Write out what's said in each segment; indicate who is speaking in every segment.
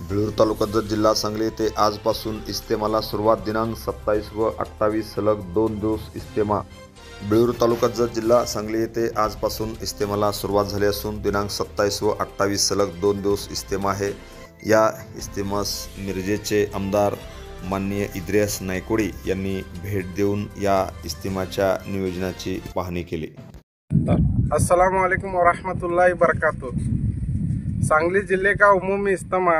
Speaker 1: बेळूर तालुका जत जिल्हा सांगली येथे आजपासून इस्तेमाला सुरुवात. दिनांक 27 व 28 सलग 2 दिवस इस्तेमा. बेळूर तालुका जत जिल्हा सांगली येथे आजपासून इस्तेमाला सुरुवात झाली असून दिनांक 27 व 28 सलग 2 दिवस इस्तेमा आहे. या इस्तेमास मिरजेचे आमदार माननीय इद्रिस नायकोडी यांनी भेट देऊन या इस्तेमाच्या नियोजनाची पाहणी केली.
Speaker 2: अस्सलामु अलैकुम वरहमतुल्लाहि वबरकातुह। सांगली जिले का उमूमी इज्तिमा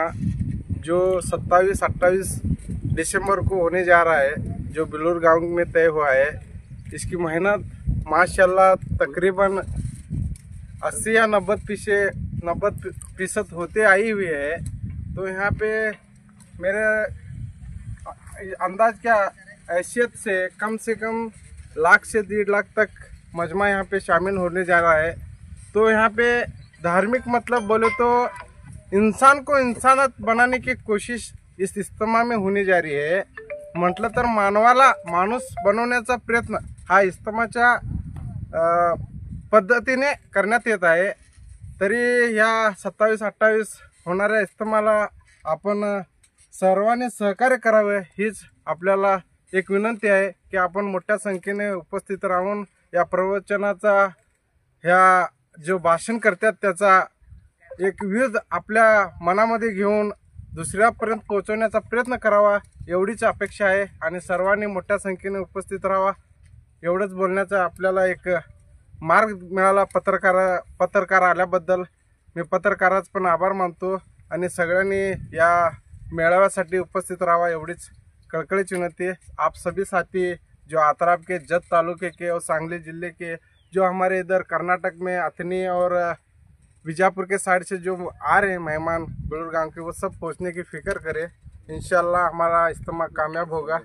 Speaker 2: जो 27-28 दिसंबर को होने जा रहा है, जो बेलूर गांव में तय हुआ है, इसकी मेहनत माशाल्लाह तकरीबन 80 या 90% होते आई हुई है। तो यहाँ पे मेरे अंदाज क्या हैसियत से कम लाख से 1.5 लाख तक मजमा यहाँ पे शामिल होने जा रहा है। तो यहाँ पे धार्मिक मतलब बोले तो इंसान को इंसानत बनाने की कोशिश इस इज्तिमा में होने जा रही है। म्हटलं तर मानवाला माणूस बनवण्याचा प्रयत्न हा इज्तिमाच्या पद्धतीने करण्यात येत आहे। तरी ह्या 27-28 होणाऱ्या इज्तिमाला आपण सर्वांनी सहकार्य करावे हीच आपल्याला एक विनंती आहे की आपण मोठ्या संख्येने उपस्थित राहून या प्रवचनाचा ह्या जो भाषण करतात त्याचा एक विध आपल्या मनामध्ये घेऊन दुसऱ्यापर्यंत पोहोचवण्याचा प्रयत्न करावा एवढीच अपेक्षा आहे। आणि सर्वांनी मोठ्या संख्येने उपस्थित राहावा एवढंच बोलण्याचा आपल्याला एक मार्ग मिळाला। पत्रकार आल्याबद्दल मी पत्रकाराचा पण आभार मानतो आणि सगळ्यांनी या मेळाव्यासाठी उपस्थित राहावा एवढीच कळकळीची विनंती है। आप सभी साथी जो आतराब के जत तालुके के और सांगली जिले के जो हमारे इधर कर्नाटक में अथनी और बीजापुर के साइड से जो आ रहे हैं मेहमान बेलूर गांव के, वो सब पहुंचने की फिक्र करें। इंशाल्लाह हमारा इज्तिमा कामयाब होगा,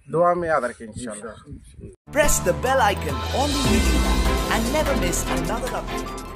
Speaker 2: दुआ में याद रखें इंशाल्लाह।
Speaker 3: Press the bell icon on the video and never miss another update.